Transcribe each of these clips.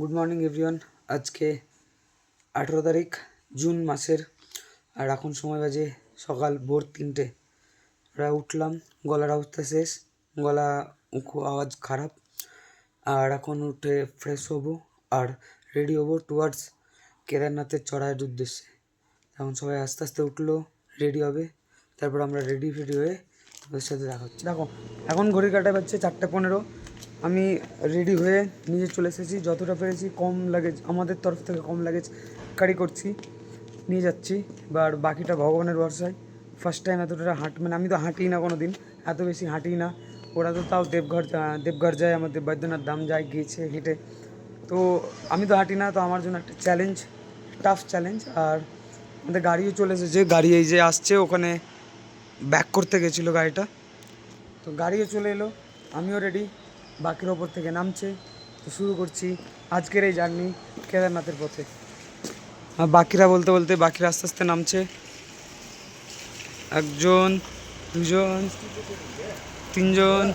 Good morning everyone. আজকে 18 তারিখ June মাসের, আর এখন সময় বাজে সকাল ভোর 3টে। আমরা উঠলাম, গলার অবস্থা শেষ, গলা আওয়াজ খারাপ। আর এখন উঠে ফ্রেশ হবো আর রেডি হবো টুয়ার্ডস কেদারনাথের চড়াইয়ের উদ্দেশ্যে। এখন সবাই আস্তে আস্তে উঠলো, রেডি হবে, তারপর আমরা রেডি হয়ে ওদের সাথে দেখা হচ্ছে। দেখো এখন ঘড়ি কাটা পাচ্ছে 4:15। আমি রেডি হয়ে নিজে চলে এসেছি, যতটা পেরেছি কম লাগেজ, আমাদের তরফ থেকে কম লাগেজ ক্যারি করছি, নিয়ে যাচ্ছি। এবার বাকিটা ভগবানের ভরসায়। ফার্স্ট টাইম এতটা মানে আমি তো হাঁটি না কোনো দিন, এত বেশি হাঁটি না। ওরা তো তাও দেবঘর যায়, আমাদের বৈদ্যনাথ ধাম যায় গিয়েছে হেঁটে, তো আমি তো হাঁটি না, তো আমার জন্য একটা চ্যালেঞ্জ, টাফ চ্যালেঞ্জ। আর আমাদের গাড়িও চলে এসেছে, গাড়ি এই যে আসছে, ওখানে ব্যাক করতে গেছিলো গাড়িটা, তো গাড়িও চলে এলো, আমিও রেডি, বাকির ওপর থেকে নামছে। তো শুরু করছি আজকের এই জার্নি কেদারনাথের পথে। আর বাকিরা বলতে বলতে বাকিরা আস্তে আস্তে নামছে, 1 জন 2 জন 3 জন।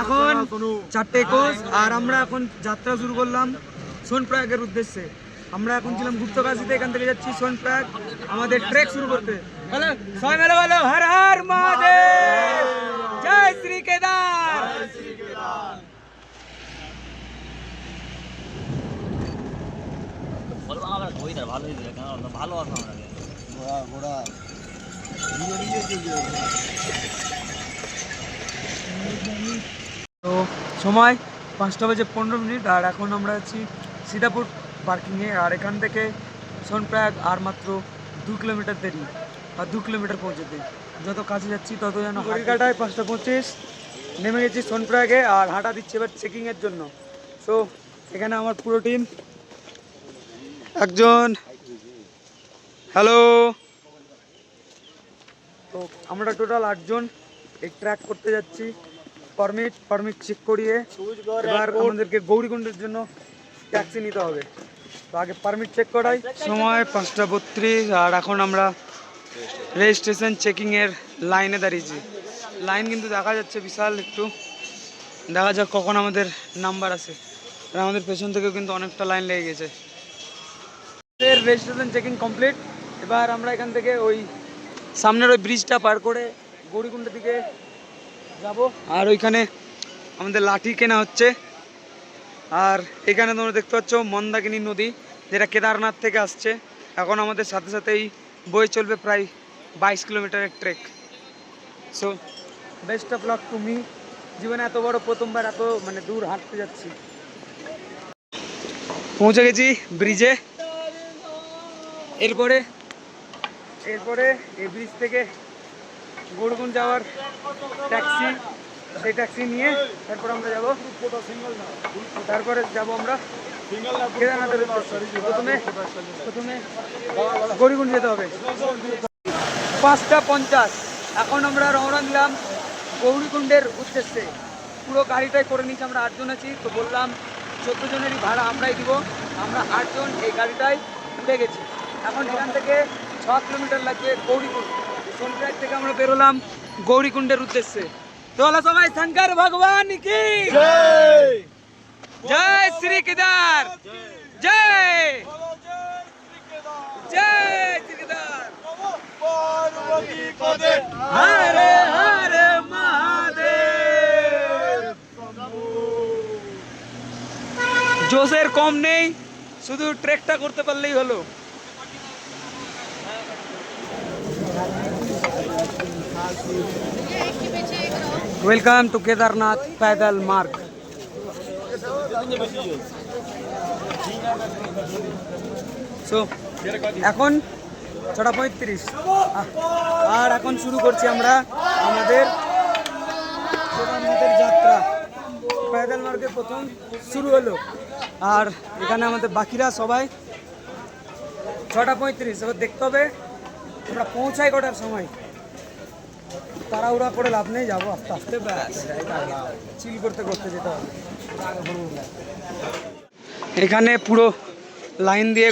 এখন 4:21 আর আমরা এখন যাত্রা শুরু করলাম সোনপ্রয়াগের উদ্দেশ্যে। আমরা এখন ছিলাম গুপ্তকাশীতে, এখান থেকে যাচ্ছি সোনপ্রয়াগ আমাদের ট্রেক শুরু করতে। বলো সবাই মিলে বলো, হর হর মহাদেব, জয় শ্রী কেদার। তো সময় 5:15, আর এখন আমরা আছি সীতাপুর পার্কিংয়ে। আর এখান থেকে সোনপ্রয়াগ আর মাত্র 2 কিলোমিটার দেরি, আর 2 কিলোমিটার পৌঁছতে। যত কাছে যাচ্ছি তত যেন ঘড়ি কাটায় 5:25। নেমে গেছি সোনপ্রয়াগে, আর হাঁটা দিচ্ছে এবার চেকিংয়ের জন্য। সো এখানে আমার পুরো টিম, একজন হ্যালো, তো আমরা টোটাল 8 জন এই ট্র্যাক করতে যাচ্ছি। পারমিট চেক করিয়ে এবার আমাদেরকে গৌরীকুণ্ডের জন্য ট্যাক্সি নিতে হবে, তো আগে পারমিট চেক করাই। সময় 5:32, আর এখন আমরা রেজিস্ট্রেশন চেকিংয়ের লাইনে দাঁড়িয়েছি। লাইন কিন্তু দেখা যাচ্ছে বিশাল, একটু দেখা যাক কখন আমাদের নাম্বার আসে। আর আমাদের পেছন থেকেও কিন্তু অনেকটা লাইন লেগে গেছে। Registration checking complete. এবার আমরা এখান থেকে ওই সামনের ওই ব্রিজটা পার করে গৌরীকুণ্ডের দিকে যাব। আর ওইখানে আমাদের লাঠি কেনা হচ্ছে। আর এখানে তোমরা দেখতে পাচ্ছ মন্দাকিনী নদী, যেটা কেদারনাথ থেকে আসছে। এখন আমাদের সাথে সাথেই বয়ে চলবে প্রায় 22 কিলোমিটারের trek. So best of luck to me. জীবনে এত বড় প্রথমবার এত মানে দূর হাঁটতে যাচ্ছি। পৌঁছে গেছি ব্রিজে। এরপরে এই ব্রিজ থেকে গৌরকুণ্ড যাওয়ার ট্যাক্সি, সেই ট্যাক্সি নিয়ে তারপর আমরা যাব, তারপরে যাব আমরা কেদারনাথের উদ্দেশ্যে। প্রথমে গৌরকুণ্ড যেতে হবে। 5:50 এখন আমরা রওনা দিলাম গৌরকুণ্ডের উদ্দেশ্যে। পুরো গাড়িটাই করে নিয়েছি, আমরা 8 জন আছি, তো বললাম 14 জনেরই ভাড়া আমরাই দিব। আমরা 8 জন এই গাড়িটাই উঠে গেছি। এখন এখান থেকে 6 কিলোমিটার লাগবে গৌরীকুণ্ড। সোনপ্রয়াগ থেকে আমরা বেরোলাম গৌরীকুণ্ডের উদ্দেশ্যে। তো হলো সবাই শঙ্কর ভগবান কি জয়, জয় শ্রী কেদার, জয় জয় শ্রী কেদার, হরে হরে মহাদেব। জোশের কম নেই, শুধু ট্রেকটা করতে পারলেই হলো। ওয়েলকাম টু কেদারনাথ पैदल मार्ग। সো এখন 6:35, আর এখন শুরু করছি আমরা আমাদের কেদারনাথের যাত্রা। पैदल মার্গে প্রথম শুরু হলো, আর এখানে আমাদের বাকিরা সবাই। 6:35, এবার দেখতে হবে আমরা পৌঁছাই কটার সময়। তাড়াহুড়া করে লাভ নেই, যাবো আস্তে আস্তে, চিল করতে করতে যেতে হবে। এখানে পুরো লাইন দিয়ে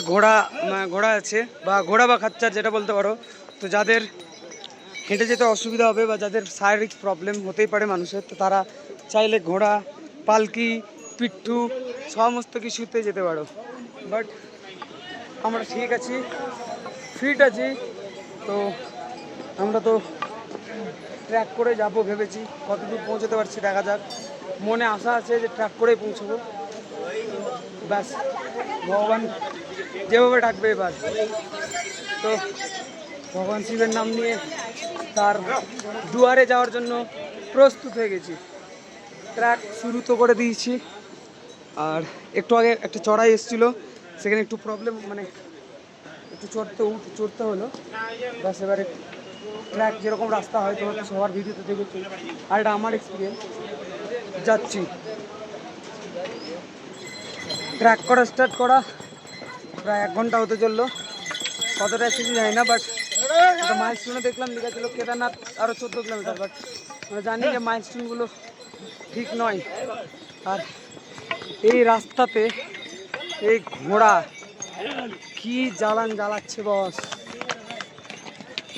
ঘোড়া আছে, বা ঘোড়া বা খাচ্চার যেটা বলতে পারো। তো যাদের হেঁটে যেতে অসুবিধা হবে বা যাদের শারীরিক প্রবলেম হতেই পারে মানুষের, তো তারা চাইলে ঘোড়া, পালকি, স্পিড 2 সমস্ত কিছুতে যেতে পারো। বাট আমরা ঠিক আছি, ফিট আছি, তো আমরা তো ট্র্যাক করে যাব ভেবেছি। কতদূর পৌঁছতে পারছি দেখা যাক। মনে আশা আছে যে ট্র্যাক করেই পৌঁছবো। ব্যাস, ভগবান যেভাবে ডাকবে এবার। তো ভগবান শিবের নাম নিয়ে তার দুয়ারে যাওয়ার জন্য প্রস্তুত হয়ে গেছি। ট্র্যাক শুরু তো করে দিয়েছি। আর একটু আগে একটা চড়াই এসেছিলো, সেখানে একটু প্রবলেম, মানে একটু চড়তে হলো। ব্যাস এবারে ট্র্যাক যেরকম রাস্তা হয় তোমার তো সবার ভিডিওতে দেখেছি, আর এটা আমার এক্সপিরিয়েন্স। যাচ্ছি, ট্র্যাক করা স্টার্ট করা প্রায় 1 ঘন্টা হতে চললো। কতটা এসেছি জানি না, বাট একটা মাইলস্টোনে দেখলাম লেখা ছিল কেদারনাথ আরও 14 কিলোমিটার। বাট আমরা জানি যে মাইলস্টোনগুলো ঠিক নয়। আর এই রাস্তাতে এই ঘোড়া কি জ্বালান জ্বালাচ্ছে বস,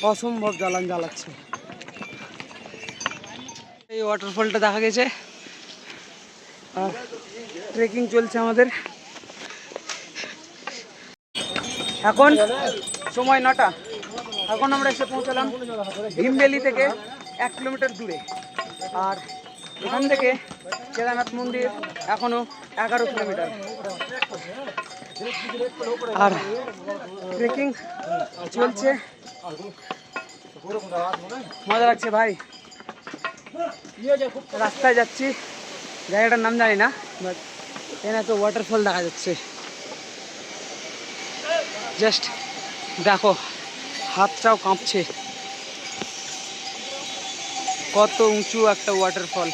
অসম্ভব জ্বালান জ্বালাচ্ছে। এই ওয়াটারফলটা দেখা গেছে। আর ট্রেকিং চলছে আমাদের। এখন সময় 9টা। এখন আমরা এসে পৌঁছালাম ভীমবেলি থেকে 1 কিলোমিটার দূরে। আর এখান থেকে কেদারনাথ মন্দির এখনো 11 কিলোমিটার। আর ট্রেকিং চলছে, মজা লাগছে ভাই। রাস্তায় যাচ্ছি, জায়গাটার নাম জানি না, বাট এখানে তো ওয়াটারফল দেখা যাচ্ছে। জাস্ট দেখো, হাতটাও কাঁপছে, কত উঁচু একটা ওয়াটারফল।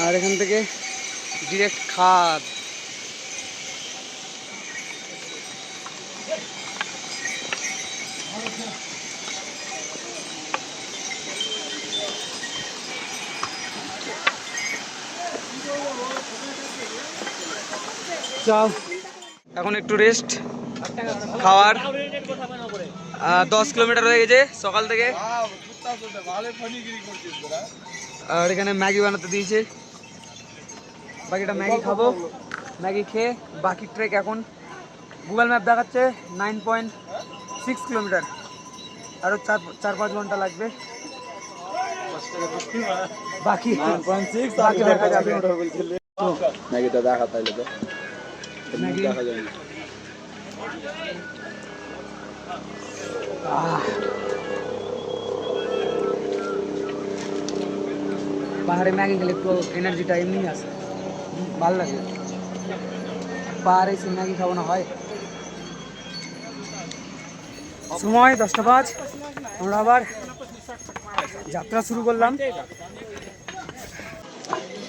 আর এখান থেকে ডিরেক্ট খাদ। যাও, এখন একটু রেস্ট, খাওয়ার। 10 কিলোমিটার হয়ে গেছে সকাল থেকে। আর এখানে ম্যাগি বানাতে দিয়েছে, বাকিটা ম্যাগি খাবো। ম্যাগি খেয়ে বাকি ট্রেক এখন গুগল ম্যাপ দেখাচ্ছে 9.6 কিলোমিটার, আরও 4-5 ঘন্টা লাগবে। বাকি দেখা যাবে। ম্যাগিটা দেখা তাইলে তো ম্যাগি দেখা যায় না। পাহাড়ে ম্যাগি খেলে একটু এনার্জিটা এমনি আসে, ভালো লাগে। পাহাড়ে এসে ম্যাগি খাবো না হয়। সময় 10:05, আমরা আবার যাত্রা শুরু করলাম।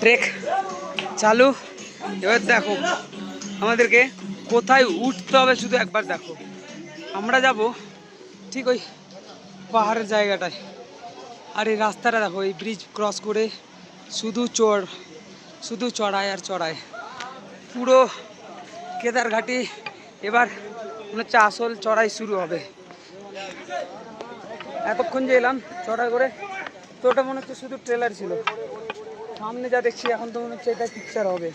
ট্রেক চালু। এবার দেখো আমাদেরকে কোথায় উঠতে হবে, শুধু একবার দেখো। আমরা যাব ঠিক ওই পাহাড়ের জায়গাটায়। আর এই রাস্তাটা দেখো, এই ব্রিজ ক্রস করে শুধু চড়ায় আর চড়ায়। পুরো কেদারঘাটি এবার মনে হচ্ছে আসল চড়াই শুরু হবে। এতক্ষণ যে এলাম চড়াই করে, তো ওটা মনে হচ্ছে শুধু ট্রেলার ছিল। সামনে যা দেখছি এখন তো মনে হচ্ছে এটা পিকচার হবে।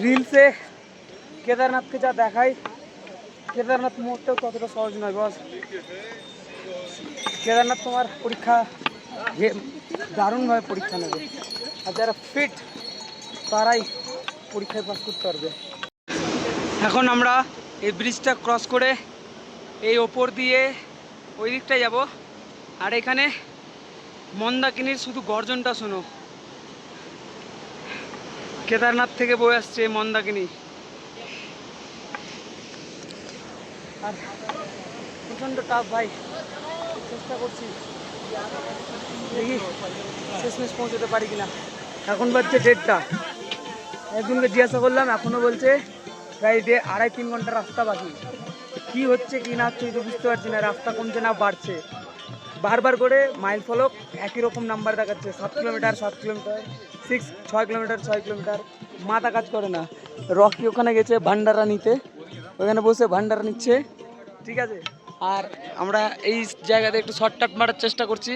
রিলসে কেদারনাথকে যা দেখায়, কেদারনাথ মুহূর্তেও ততটা সহজ নয় বস। কেদারনাথ তোমার পরীক্ষা দারুণভাবে পরীক্ষা নেবে। আর যারা ফিট তারাই পরীক্ষায় পাস করতে পারবে। এখন আমরা এই ব্রিজটা ক্রস করে এই ওপর দিয়ে ওই দিকটায় যাব। আর এখানে মন্দাকিনীর শুধু গর্জনটা শোনো, কেদারনাথ থেকে বয়ে আসছে মন্দাকিনী। আর প্রচণ্ড টাফ ভাই, চেষ্টা করছি, দেখি শেষমেশ পৌঁছতে পারি কিনা। এখন বাজছে 1:30। একজনকে জিজ্ঞাসা করলাম, এখনও বলছে প্রায় 2.5-3 ঘন্টা রাস্তা বাকি। কি হচ্ছে কি না হচ্ছে তো বুঝতে পারছি না, রাস্তা কমছে না বাড়ছে। বারবার করে মাইল ফলক একই রকম নাম্বার দেখাচ্ছে, 7 কিলোমিটার 7 কিলোমিটার, 6 কিলোমিটার 6 কিলোমিটার। মাথা কাজ করে না। রকি ওখানে গেছে ভান্ডারা নিতে, ওখানে বসে ভান্ডারা নিচ্ছে, ঠিক আছে। আর আমরা এই জায়গাতে একটু শর্টকাট মারার চেষ্টা করছি।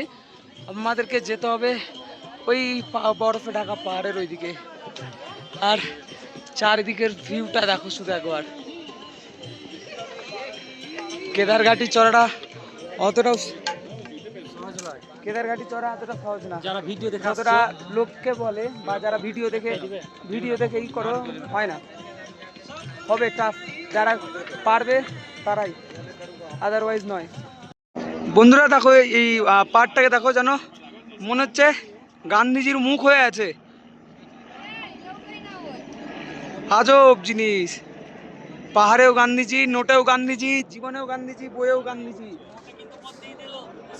আমাদেরকে যেতে হবে ওই বরফে ঢাকা পাহাড়ের ওইদিকে। আর চারিদিকের ভিউটা দেখো শুধু একবার। কেদারঘাটি চড়াটা অতটাও কেদারঘাটি চড়া এতটা সহজ না, যারা ভিডিও দেখে অতটা লোককে বলে বা যারা ভিডিও দেখে ই করো হয় না, হবে টাফ। যারা পারবে তারাই, আদারওয়াইজ নয়। বন্ধুরা দেখো এই পাহাড়টাকে দেখো, জানো মনে হচ্ছে গান্ধীজির মুখ হয়ে আছে। আজব জিনিস, পাহাড়েও গান্ধীজি, নোটেও গান্ধীজি, জীবনেও গান্ধীজি, বইয়েও গান্ধীজি,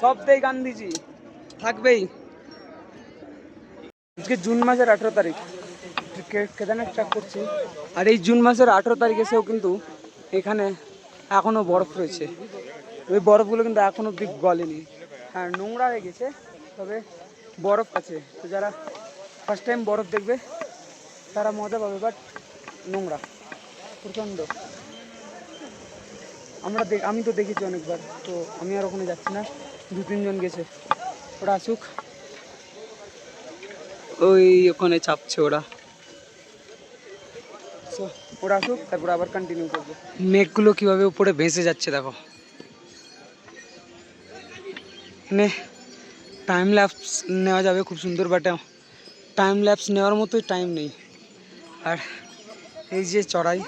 সবটাই গান্ধীজি থাকবেই। আজকে জুন মাসের 18 তারিখ, কেদারনাথ ট্র্যাক করছি। আর এই জুন মাসের 18 তারিখ এসেও কিন্তু এখানে এখনো বরফ রয়েছে। ওই বরফগুলো কিন্তু এখনো অব্দি গলেনি। হ্যাঁ, নোংরা হয়ে গেছে, তবে বরফ আছে। তো যারা ফার্স্ট টাইম বরফ দেখবে তারা মজা পাবে, বাট নোংরা প্রচণ্ড। আমি তো দেখেছি অনেকবার, তো আমি আর ওখানে যাচ্ছি না। 2-3 জন গেছে, ওরা আসুক। ওই ওখানে চাপছে ওরা, ওরা আসুক, তারপর আবার কন্টিনিউ করবো। মেঘগুলো কিভাবে উপরে ভেসে যাচ্ছে দেখো। এখানে টাইম ল্যাপস নেওয়া যাবে খুব সুন্দর, বাট টাইম ল্যাপস নেওয়ার মতোই টাইম নেই। আর এই যে চড়াই,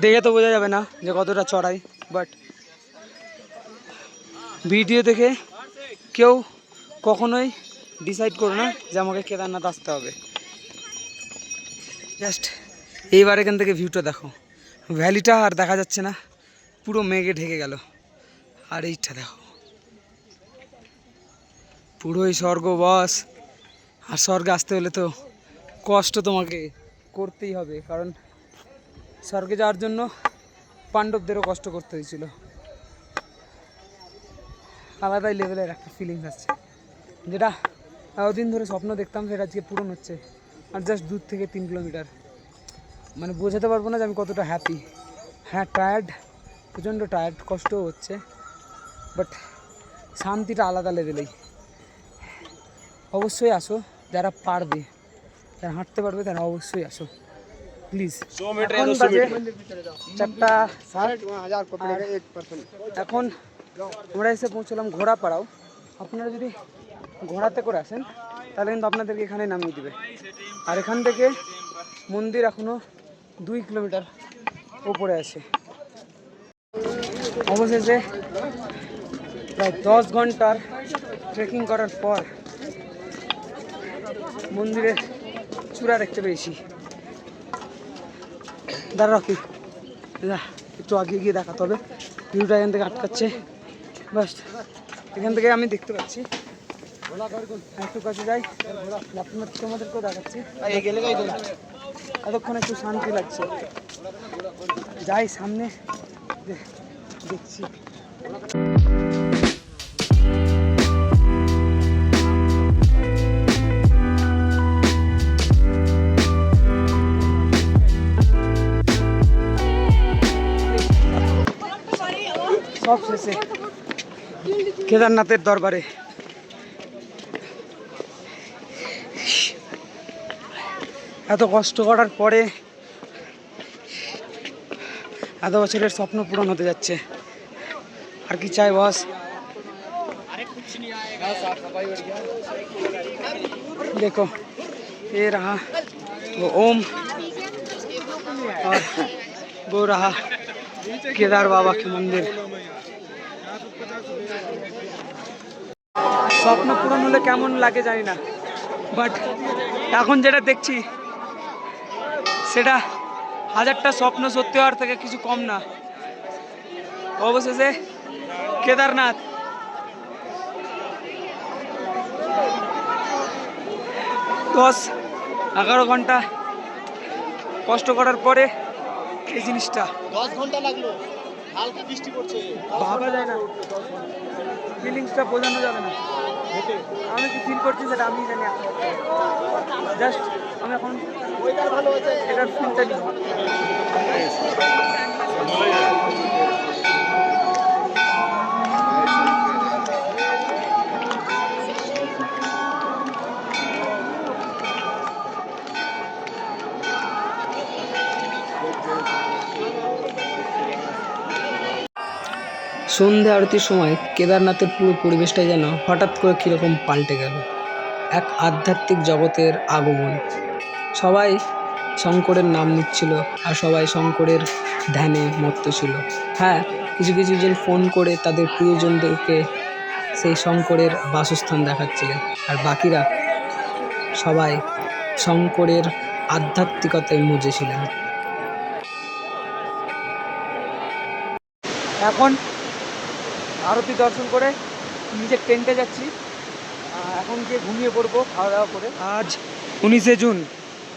দেখে তো বোঝা যাবে না যে কতটা চড়াই, বাট ভিডিও দেখে কেউ কখনোই ডিসাইড করো না যে আমাকে কেদারনাথ আসতে হবে। জাস্ট এইবার এখান থেকে ভিউটা দেখো, ভ্যালিটা আর দেখা যাচ্ছে না, পুরো মেঘে ঢেকে গেল। আর এইটা দেখো, পুরোই স্বর্গ বস। আর স্বর্গে আসতে হলে তো কষ্ট তোমাকে করতেই হবে, কারণ স্বর্গে যাওয়ার জন্য পাণ্ডবদেরও কষ্ট করতে হয়েছিল। আলাদাই লেভেলের একটা ফিলিংস আসছে, যেটা এতদিন ধরে স্বপ্ন দেখতাম সেটা আজকে পূরণ হচ্ছে। আর জাস্ট দূর থেকে 3 কিলোমিটার, মানে বোঝাতে পারবো না যে আমি কতটা হ্যাপি। হ্যাঁ, টায়ার্ড, প্রচণ্ড টায়ার্ড, কষ্টও হচ্ছে, বাট শান্তিটা আলাদা লেভেলেই। অবশ্যই আসো, যারা পারবে, যারা হাঁটতে পারবে তারা অবশ্যই আসো প্লিজ। এখন বাজে 4:07। এখন আমরা এসে পৌঁছলাম ঘোড়াপাড়াও। আপনারা যদি ঘোড়াতে করে আসেন তাহলে কিন্তু আপনাদেরকে এখানে নামিয়ে দিবে। আর এখান থেকে মন্দির এখনো 2 কিলোমিটার উপরে আছে। অবশেষে প্রায় 10 ঘন্টার ট্রেকিং করার পর মন্দিরের চূড়া দেখতে পেয়েছি। দাঁড়া রাখি, একটু আগে গিয়ে দেখাতে হবে, ভিউটা এখান থেকে আটকাচ্ছে। বাস এখান থেকে আমি দেখতে পাচ্ছি, একটু কাছে যাই, তোমাদেরকেও দেখাচ্ছি। এতক্ষণ একটু শান্তি লাগছে, যাই সামনে দেখছি। সব শেষে কেদারনাথের দরবারে। এত কষ্ট করার পরে এত বছরের স্বপ্ন পূরণ হতে যাচ্ছে, আর কি চাই বস। देखो ये रहा वो ओम और वो रहा केदार बाबा के मंदिर। স্বপ্ন পূরণ হলে কেমন লাগে জানি না, বাট এখন যেটা দেখছি সেটা 1000টা স্বপ্ন সত্যি হওয়ার থেকে কিছু কম না। অবশেষে কেদারনাথ। 10-11 ঘন্টা কষ্ট করার পরে এই জিনিসটা। 10 ঘন্টা লাগলো, হালকা বৃষ্টি পড়ছে, ভাবা যায় না, ফিলিংসটা বোঝানো যাবে না। আমি কি ফিল করছি সেটা আমি জানি, জাস্ট আমি এখন ওয়েদার ভালো হয়েছে এটার ফিলটা নিই। সন্ধে আরতির সময় কেদারনাথের পুরো পরিবেশটাই যেন হঠাৎ করে কীরকম পাল্টে গেল। এক আধ্যাত্মিক জগতের আগমন। সবাই শঙ্করের নাম নিচ্ছিল আর সবাই শঙ্করের ধ্যানে মত্ত ছিল। হ্যাঁ, কিছু কিছু জন ফোন করে তাদের প্রিয়জনদেরকে সেই শঙ্করের বাসস্থান দেখাচ্ছিলেন, আর বাকিরা সবাই শঙ্করের আধ্যাত্মিকতায় মজেছিলেন। এখন আরতি দর্শন করে নিজের টেন্টে যাচ্ছি। এখন গিয়ে ঘুমিয়ে পড়বো খাওয়া দাওয়া করে। আজ 19শে জুন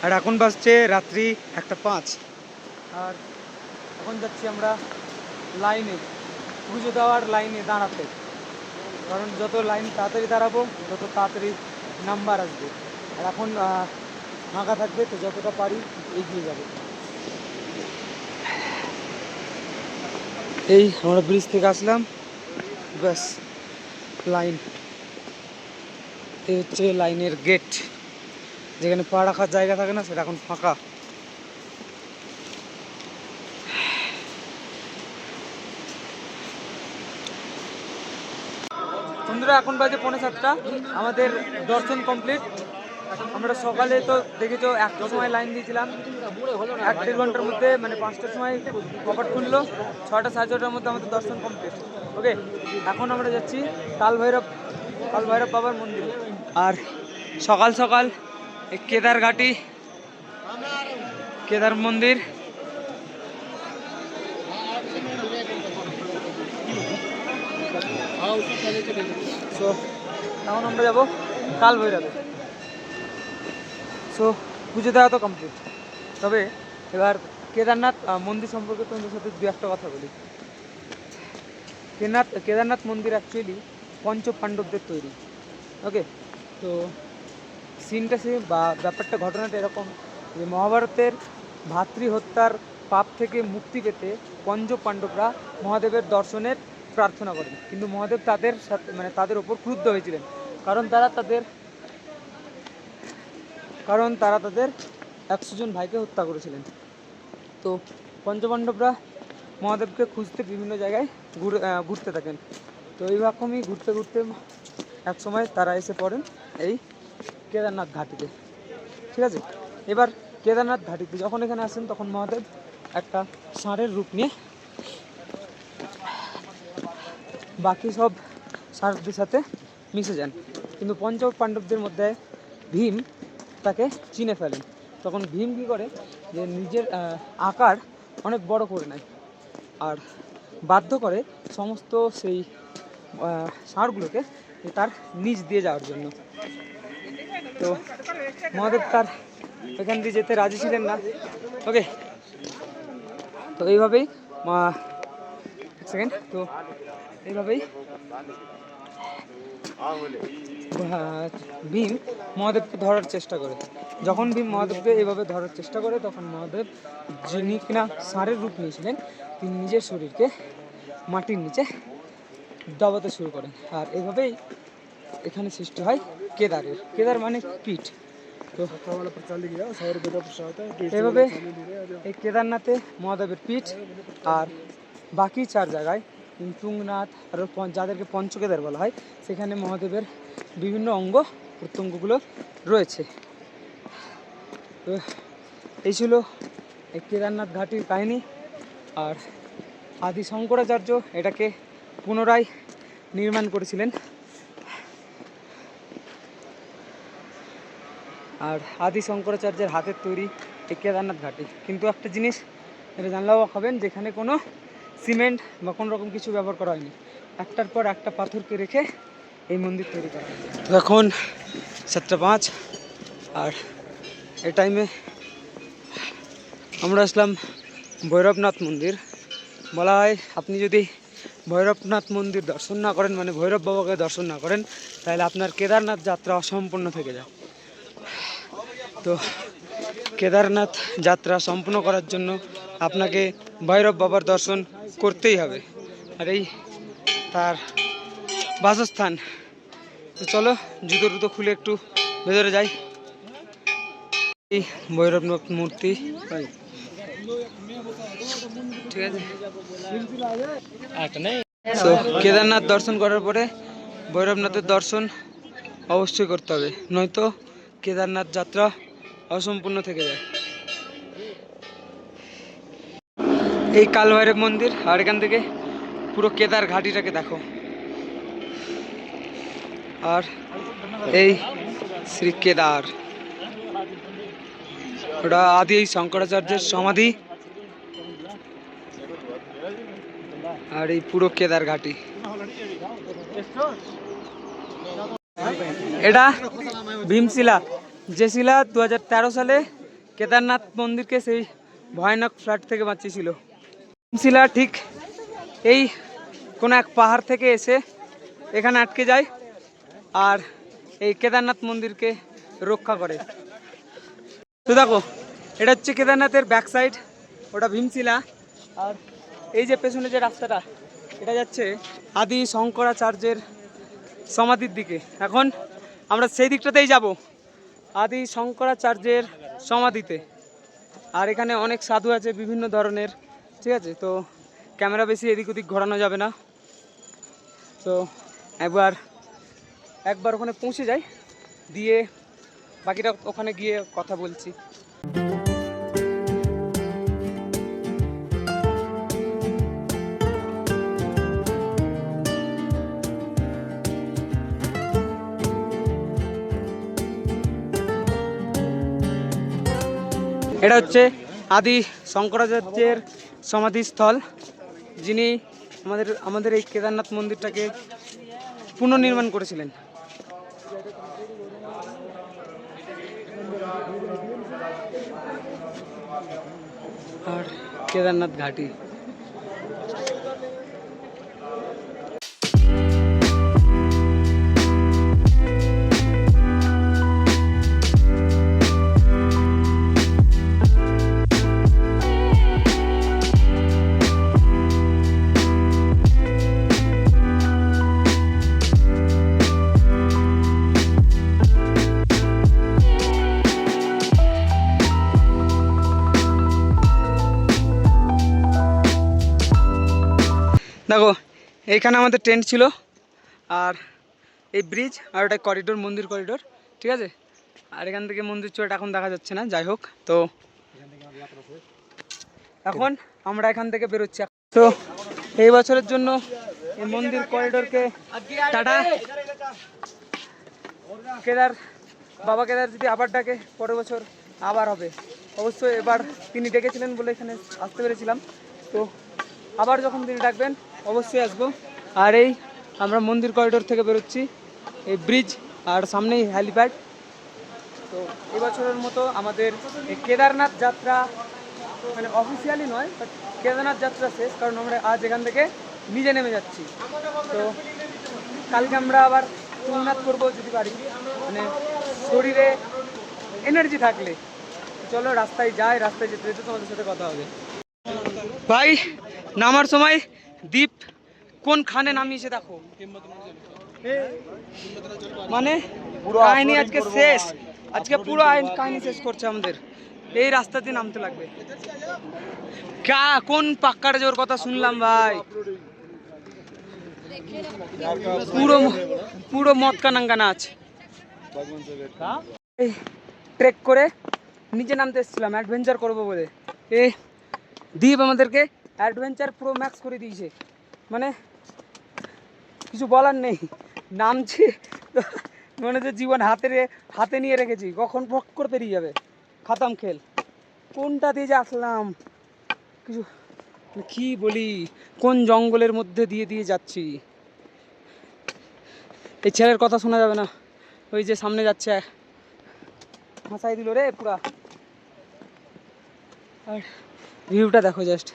আর এখন বাজছে রাত্রি 1:05। আর এখন যাচ্ছি আমরা লাইনে, পুজো দেওয়ার লাইনে দাঁড়াতে, কারণ যত লাইন তাড়াতাড়ি দাঁড়াবো তত তাড়াতাড়ি নাম্বার আসবে। আর এখন ফাঁকা থাকবে, তো যতটা পারি এগিয়ে যাবে। এই আমরা ব্রিজ থেকে আসলাম, ব্যাস লাইন। এই হচ্ছে লাইনের গেট, যেখানে পা রাখার জায়গা থাকে না, সেটা এখন ফাঁকা। বন্ধুরা, এখন বাজে 6:45, আমাদের দর্শন কমপ্লিট। আমরা সকালে তো দেখেছো 1টার সময় লাইন দিয়েছিলাম, 1-1.5 ঘন্টার মধ্যে, মানে 5টার সময় কপাট খুললো, 6টা 6:30টার মধ্যে আমাদের দর্শন কমপ্লিট। ওকে, এখন আমরা যাচ্ছি কাল ভৈরব বাবার মন্দিরে। আর সকাল সকাল এই কেদার মন্দির। সো এখন আমরা যাবো কাল ভৈরবে। সো পুজো দেওয়া তো কমপ্লিট, তবে এবার কেদারনাথ মন্দির সম্পর্কে তোমাদের সাথে দু একটা কথা বলি। কেদারনাথ মন্দির অ্যাকচুয়ালি পঞ্চপাণ্ডবদের তৈরি। ওকে, তো সিনটা বা ব্যাপারটা, ঘটনাটা এরকম যে মহাভারতের ভাতৃ হত্যার পাপ থেকে মুক্তি পেতে পঞ্চপাণ্ডবরা মহাদেবের দর্শনের প্রার্থনা করেন, কিন্তু মহাদেব তাদের সাথে, মানে তাদের ওপর ক্রুদ্ধ হয়েছিলেন, কারণ তারা তাদের 100 জন ভাইকে হত্যা করেছিলেন। তো পঞ্চপাণ্ডবরা মহাদেবকে খুঁজতে বিভিন্ন জায়গায় ঘুরতে থাকেন। তো এইরকমই ঘুরতে ঘুরতে এক সময় তারা এসে পড়েন এই কেদারনাথ ঘাটিতে। ঠিক আছে, এবার কেদারনাথ ঘাটিতে যখন এখানে আসেন, তখন মহাদেব একটা ষাঁড়ের রূপ নিয়ে বাকি সব ষাঁড়দের সাথে মিশে যান, কিন্তু পঞ্চপাণ্ডবদের মধ্যে ভীম তাকে চিনে ফেলেন। তখন ভীম কী করে, যে নিজের আকার অনেক বড় করে নেয় আর বাধ্য করে সমস্ত সেই ষাঁড়গুলোকে তার নিচ দিয়ে যাওয়ার জন্য। তো মহাদেব তার এখান দিয়ে যেতে রাজি ছিলেন না। ওকে, তো এইভাবেই ভীম মহাদেবকে ধরার চেষ্টা করে। যখন ভীম মহাদেবকে এইভাবে ধরার চেষ্টা করে, তখন মহাদেব, যিনি কিনা ষাঁড়ের রূপ নিয়েছিলেন, তিনি নিজের শরীরকে মাটির নিচে দবাতে শুরু করেন। আর এইভাবেই এখানে সৃষ্টি হয় কেদার মানে পিঠ। তো এইভাবে এই কেদারনাথে মহাদেবের পিঠ, আর বাকি 4 জায়গায় তুঙ্গনাথ আর যাদেরকে পঞ্চকেদার বলা হয়, সেখানে মহাদেবের বিভিন্ন অঙ্গ প্রত্যঙ্গগুলো রয়েছে। তো এই ছিল এই কেদারনাথ ঘাটির কাহিনী। আর আদি শঙ্করাচার্য এটাকে পুনরায় নির্মাণ করেছিলেন। আর আদি শঙ্করাচার্যের হাতের তৈরি এই কেদারনাথ ঘাটি। কিন্তু একটা জিনিস এটা জানলেও হবেন, যেখানে কোনো সিমেন্ট বা কোনো রকম কিছু ব্যবহার করা হয়নি, একটার পর একটা পাথরকে রেখে এই মন্দির তৈরি করা হয়েছে। তো এখন 7:05, আর এই টাইমে আমরা আসলাম ভৈরবনাথ মন্দির। বলা হয়, আপনি যদি ভৈরবনাথ মন্দির দর্শন না করেন, মানে ভৈরব বাবাকে দর্শন না করেন, তাহলে আপনার কেদারনাথ যাত্রা অসম্পূর্ণ থেকে যায়। তো কেদারনাথ যাত্রা সম্পূর্ণ করার জন্য আপনাকে ভৈরব বাবার দর্শন করতেই হবে, আর এই তার বাসস্থান। তো চলো জুতো খুলে একটু ভেতরে যাই। এই ভৈরবনাথ মূর্তি, ঠিক আছে। তো কেদারনাথ দর্শন করার পরে ভৈরবনাথের দর্শন অবশ্যই করতে হবে, নয়তো কেদারনাথ যাত্রা অসম্পূর্ণ থেকে যায়। এই কালভৈরব মন্দির, আর এখান থেকে পুরো কেদার ঘাটিটাকে দেখো। আর এই শ্রী কেদার, ওটা আদি শঙ্করাচার্যের সমাধি। আর এই পুরো কেদার ঘাটি, এটা ভীমশিলা, যে শিলা 2013 সালে কেদারনাথ মন্দিরকে সেই ভয়ানক ফ্লাড থেকে বাঁচিয়েছিল। ভীমশিলা ঠিক এই কোনো এক পাহাড় থেকে এসে এখানে আটকে যায় আর এই কেদারনাথ মন্দিরকে রক্ষা করে। তো দেখো, এটা হচ্ছে কেদারনাথের ব্যাক সাইড, ওটা ভীমশিলা। আর এই যে পেছনে যে রাস্তাটা, এটা যাচ্ছে আদি শঙ্করাচার্যের সমাধির দিকে। এখন আমরা সেই দিকটাতেই যাব, আদি শঙ্করাচার্যের সমাধিতে। আর এখানে অনেক সাধু আছে বিভিন্ন ধরনের, ঠিক আছে? তো ক্যামেরা বেশি এদিক ওদিক ঘোরানো যাবে না। তো একবার ওখানে পৌঁছে যাই, দিয়ে বাকিটা ওখানে গিয়ে কথা বলছি। এটা হচ্ছে আদি শঙ্করাচার্যের সমাধিস্থল, যিনি আমাদের এই কেদারনাথ মন্দিরটাকে পুনর্নির্মাণ করেছিলেন। আর কেদারনাথ ঘাটি, দেখো এইখানে আমাদের টেন্ট ছিল, আর এই ব্রিজ, আর ওটা করিডোর, মন্দির করিডোর, ঠিক আছে? আর এখান থেকে মন্দির চূড়াটা এখন দেখা যাচ্ছে না, যাই হোক। তো এখন আমরা এখান থেকে বেরোচ্ছি। তো এই বছরের জন্য এই মন্দির করিডোরকে টাটা। বাবা কেদার যদি আবার ডাকে পরের বছর আবার হবে অবশ্যই। এবার তিনি ডেকেছিলেন বলে এখানে আসতে পেরেছিলাম, তো আবার যখন তিনি ডাকবেন অবশ্যই আসবো। আর এই আমরা মন্দির করিডোর থেকে বেরোচ্ছি, এই ব্রিজ আর সামনেই হ্যালিপ্যাড। তো এবছরের মতো আমাদের এই কেদারনাথ যাত্রা, মানে অফিসিয়ালি নয়, বাট কেদারনাথ যাত্রা শেষ, কারণ আমরা আজ এখান থেকে নিজে নেমে যাচ্ছি। তো কালকে আমরা আবার তুলনাথ করবো যদি পারি, মানে শরীরে এনার্জি থাকলে। চলো রাস্তায় যাই, রাস্তায় যেতে যেতে তোমাদের সাথে কথা হবে। ভাই নামার সময় দ্বীপ কোন খানে নামিয়েছে দেখো, মানে কাহিনী আজকে শেষ, আজকে পুরো কাহিনী শেষ করছে আমাদের। এই রাস্তা দিয়ে নামতে লাগবে। কোন পাক্কার জোর কথা শুনলাম ভাই, পুরো মটকা নাঙ্গা নাচ। এই ট্রেক করে নিচে নামতে এসেছিলাম অ্যাডভেঞ্চার করবো বলে, এই দ্বীপ আমাদেরকে অ্যাডভেঞ্চার প্রো ম্যাক্স করে দিয়েছে, মানে কিছু বলার নেই। নামছি মনে হচ্ছে জীবন হাতে নিয়ে রেখেছি, কখন ফক করে পেরিয়ে যাবে, খাতাম খেল। কোনটা দিয়ে যে আসলাম কিছু কি বলি, কোন জঙ্গলের মধ্যে দিয়ে যাচ্ছি। এই ছেলের কথা শোনা যাবে না, ওই যে সামনে যাচ্ছে হাসাই দিল রে পুরা। আর ভিউটা দেখো জাস্ট,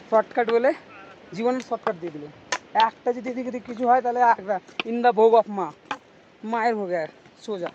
শর্টকাট বলে জীবনের শর্টকাট দিয়ে দিল। একটা যদি এদিকে কিছু হয় তাহলে ইন দ্য ভোগ অফ মায়ের ভোগে সোজা।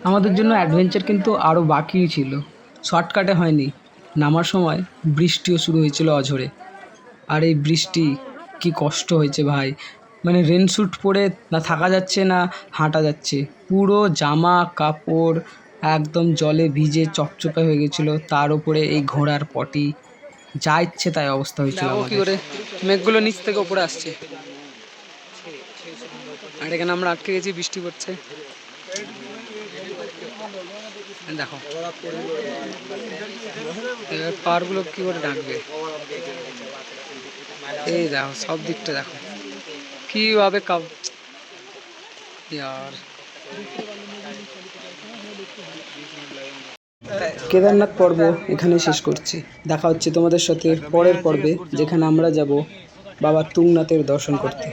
আমাদের জন্য অ্যাডভেঞ্চার কিন্তু আরও বাকিই ছিল, শর্টকাটে হয়নি। নামার সময় বৃষ্টিও শুরু হয়েছিল অঝোরে, আর এই বৃষ্টি কি কষ্ট হয়েছে ভাই, মানে রেনস্যুট পরে না থাকা যাচ্ছে না হাঁটা যাচ্ছে, পুরো জামা কাপড় একদম জলে ভিজে চপচপে হয়ে গেছিলো, তার উপরে এই ঘোড়ার পটি, যা ইচ্ছে তাই অবস্থা হয়েছিল কি করে মেঘগুলো নিচ থেকে উপরে আসছে, আর এখানে আমরা আটকে গেছি, বৃষ্টি পড়ছে। দেখো এবার পাহাড়গুলো কি করে ডাকবে, এই দেখো সব দিকটা দেখো কিভাবে ইয়ার। কেদারনাথ পর্ব এখানে শেষ করছি, দেখা হচ্ছে তোমাদের সাথে পরের পর্বে, যেখানে আমরা যাব বাবা তুংনাথের দর্শন করতে।